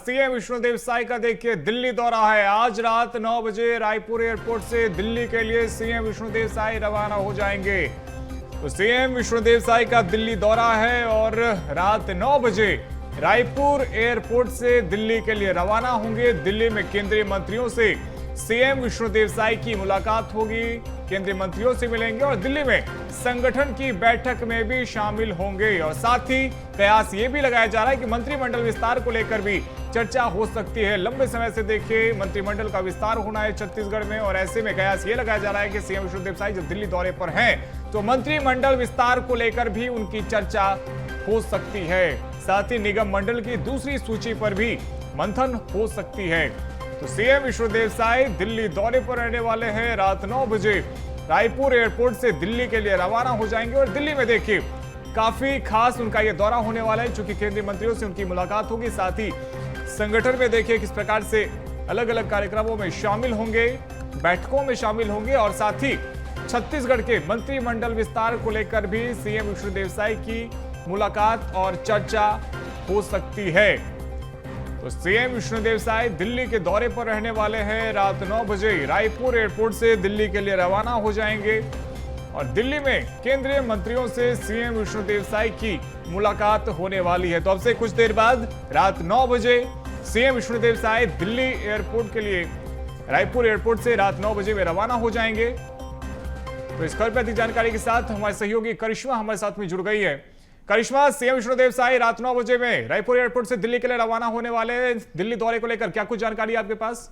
CM Vishnudeo Sai का देखिए दिल्ली दौरा है। आज रात 9 बजे रायपुर एयरपोर्ट से दिल्ली के लिए सीएम विष्णुदेव साई रवाना हो जाएंगे। तो सीएम विष्णुदेव साई का दिल्ली दौरा है और रात 9 बजे रायपुर एयरपोर्ट से दिल्ली के लिए रवाना होंगे। दिल्ली में केंद्रीय मंत्रियों से सीएम विष्णुदेव साई की मुलाकात होगी, केंद्रीय मंत्रियों से मिलेंगे और दिल्ली में संगठन की बैठक में भी शामिल होंगे। और साथ ही कयास ये भी लगाया जा रहा है कि मंत्रिमंडल विस्तार को लेकर भी चर्चा हो सकती है। लंबे समय से देखिए मंत्रिमंडल का विस्तार होना है छत्तीसगढ़ में और ऐसे में कयास ये लगाया जा रहा है कि सीएम विष्णुदेव साई जब दिल्ली दौरे पर हैं तो मंत्रिमंडल विस्तार को लेकर भी उनकी चर्चा हो सकती है। साथ ही निगम मंडल की दूसरी सूची पर भी मंथन हो सकती है। तो सीएम विष्णुदेव साई दिल्ली दौरे पर रहने वाले हैं। रात 9 बजे रायपुर एयरपोर्ट से दिल्ली के लिए रवाना हो जाएंगे और दिल्ली में देखिए काफी खास उनका यह दौरा होने वाला है, चूंकि केंद्रीय मंत्रियों से उनकी मुलाकात होगी। साथ ही संगठन में देखिए किस प्रकार से अलग अलग कार्यक्रमों में शामिल होंगे, बैठकों में शामिल होंगे और साथ ही छत्तीसगढ़ के मंत्रिमंडल विस्तार को लेकर भी सीएम विष्णुदेव साई की मुलाकात और चर्चा हो सकती है। तो सीएम विष्णुदेव साई दिल्ली के दौरे पर रहने वाले हैं। रात 9 बजे रायपुर एयरपोर्ट से दिल्ली के लिए रवाना हो जाएंगे और दिल्ली में केंद्रीय मंत्रियों से सीएम विष्णुदेव साई की मुलाकात होने वाली है। तो अब से कुछ देर बाद रात 9 बजे सीएम विष्णुदेव साई दिल्ली एयरपोर्ट के लिए रायपुर एयरपोर्ट से रात 9 बजे में रवाना हो जाएंगे। तो इस खबर पर अधिक जानकारी के साथ हमारे सहयोगी करिश्मा हमारे साथ में जुड़ गई है। करिश्मा, सीएम विष्णुदेव साई रात 9 बजे में रायपुर एयरपोर्ट से दिल्ली के लिए रवाना होने वाले हैं। दिल्ली दौरे को लेकर क्या कुछ जानकारी है आपके पास?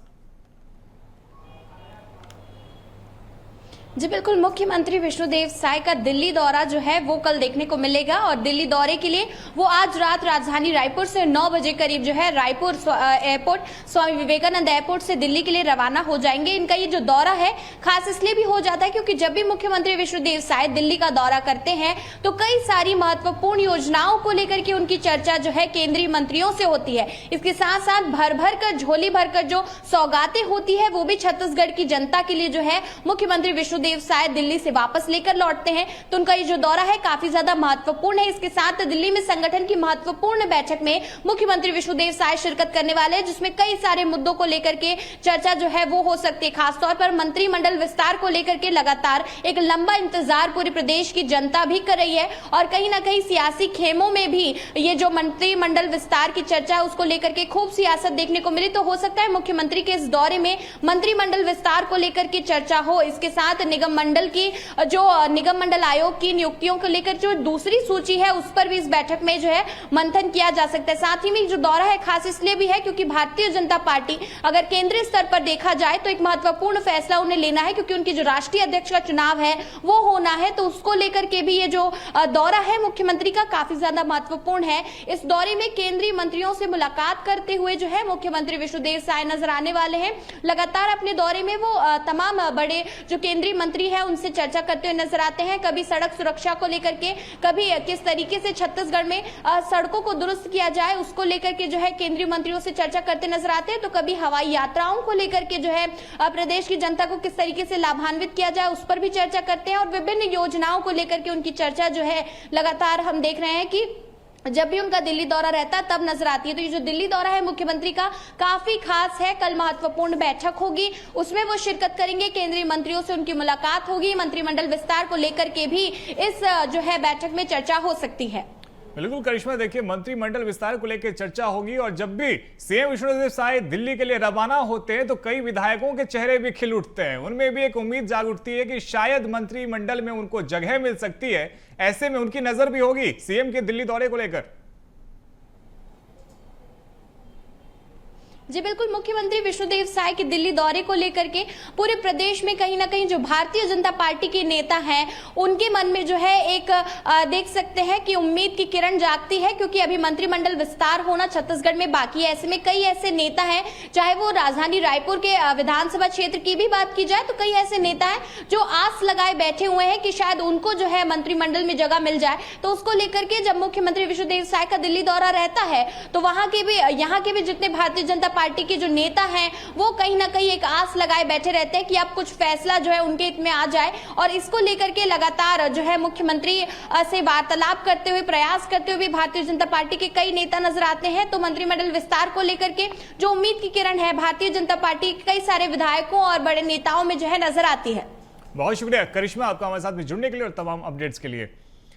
जी बिल्कुल, मुख्यमंत्री विष्णुदेव साई का दिल्ली दौरा जो है वो कल देखने को मिलेगा और दिल्ली दौरे के लिए वो आज रात राजधानी रायपुर से 9 बजे करीब जो है रायपुर एयरपोर्ट स्वामी विवेकानंद एयरपोर्ट से दिल्ली के लिए रवाना हो जाएंगे। इनका ये जो दौरा है खास इसलिए भी हो जाता है क्योंकि जब भी मुख्यमंत्री विष्णुदेव साई दिल्ली का दौरा करते हैं तो कई सारी महत्वपूर्ण योजनाओं को लेकर के उनकी चर्चा जो है केंद्रीय मंत्रियों से होती है। इसके साथ साथ भर कर झोली भरकर जो सौगातें होती है वो भी छत्तीसगढ़ की जनता के लिए जो है मुख्यमंत्री विष्णुदेव साई दिल्ली से वापस लेकर लौटते हैं। तो उनका ये जो दौरा है काफी ज्यादा महत्वपूर्ण है। इसके साथ दिल्ली में संगठन की महत्वपूर्ण बैठक में मुख्यमंत्री विष्णुदेव साई शिरकत करने वाले हैं, जिसमें कई सारे मुद्दों को लेकर के चर्चा जो है वो हो सकती है। खासतौर पर मंत्रिमंडल विस्तार को लेकर के लगातार एक लंबा इंतजार पूरे प्रदेश की जनता भी कर रही है और कहीं ना कहीं सियासी खेमों में भी ये जो मंत्रिमंडल विस्तार की चर्चा है उसको लेकर के खूब सियासत देखने को मिली। तो हो सकता है मुख्यमंत्री के इस दौरे में मंत्रिमंडल विस्तार को लेकर के चर्चा हो। इसके साथ निगम मंडल की जो निगम मंडल आयोग की नियुक्तियों को लेकर जो दूसरी सूची है उस पर भी इस बैठक में जो है मंथन किया जा सकता है। साथ ही में जो दौरा है खास इसलिए भी है क्योंकि भारतीय जनता पार्टी अगर केंद्रीय स्तर पर देखा जाए तो एक महत्वपूर्ण फैसला उन्हें लेना है क्योंकि उनकी जो राष्ट्रीय अध्यक्ष का चुनाव है वो होना है। तो उसको लेकर के भी ये जो दौरा है मुख्यमंत्री का काफी ज्यादा महत्वपूर्ण है। इस दौरे में केंद्रीय मंत्रियों से मुलाकात करते हुए जो है मुख्यमंत्री विष्णुदेव साई नजर आने वाले हैं। लगातार अपने दौरे में वो तमाम बड़े जो केंद्रीय मंत्री है उनसे चर्चा करते हुए नजर आते हैं। कभी सड़क सुरक्षा को लेकर के, कभी किस तरीके से छत्तीसगढ़ में सड़कों को दुरुस्त किया जाए उसको लेकर के जो है केंद्रीय मंत्रियों से चर्चा करते नजर आते हैं। तो कभी हवाई यात्राओं को लेकर के जो है प्रदेश की जनता को किस तरीके से लाभान्वित किया जाए उस पर भी चर्चा करते हैं और विभिन्न योजनाओं को लेकर के उनकी चर्चा जो है लगातार हम देख रहे हैं कि जब भी उनका दिल्ली दौरा रहता है तब नजर आती है। तो ये जो दिल्ली दौरा है मुख्यमंत्री का काफी खास है। कल महत्वपूर्ण बैठक होगी, उसमें वो शिरकत करेंगे, केंद्रीय मंत्रियों से उनकी मुलाकात होगी। मंत्रिमंडल विस्तार को लेकर के भी इस जो है बैठक में चर्चा हो सकती है। बिल्कुल करिश्मा, देखिए मंत्रिमंडल विस्तार को लेकर चर्चा होगी और जब भी सीएम विष्णुदेव साई दिल्ली के लिए रवाना होते हैं तो कई विधायकों के चेहरे भी खिल उठते हैं। उनमें भी एक उम्मीद जाग उठती है कि शायद मंत्रिमंडल में उनको जगह मिल सकती है। ऐसे में उनकी नजर भी होगी सीएम के दिल्ली दौरे को लेकर। जी बिल्कुल, मुख्यमंत्री विष्णुदेव साई के दिल्ली दौरे को लेकर के पूरे प्रदेश में कहीं ना कहीं जो भारतीय जनता पार्टी के नेता हैं उनके मन में जो है एक देख सकते हैं कि उम्मीद की किरण जागती है क्योंकि अभी मंत्रिमंडल विस्तार होना छत्तीसगढ़ में बाकी है। ऐसे में कई ऐसे नेता हैं, चाहे वो राजधानी रायपुर के विधानसभा क्षेत्र की भी बात की जाए तो कई ऐसे नेता हैं जो आस लगाए बैठे हुए हैं कि शायद उनको जो है मंत्रिमंडल में जगह मिल जाए। तो उसको लेकर के जब मुख्यमंत्री विष्णुदेव साई का दिल्ली दौरा रहता है तो वहां के भी यहाँ के भी जितने भारतीय जनता पार्टी के जो नेता हैं वो कहीं ना कहीं एक आस लगाए बैठे रहते हैं कि अब कुछ फैसला जो है उनके हित में आ जाए, और इसको लेकर के लगातार जो है मुख्यमंत्री से वार्तालाप करते हुए, प्रयास करते हुए भारतीय जनता पार्टी के कई नेता नजर आते हैं। तो मंत्रिमंडल विस्तार को लेकर के जो उम्मीद की किरण है भारतीय जनता पार्टी के कई सारे विधायकों और बड़े नेताओं में जो है नजर आती है। बहुत शुक्रिया करिश्मा आपका हमारे साथ में जुड़ने के लिए और तमाम अपडेट्स के लिए।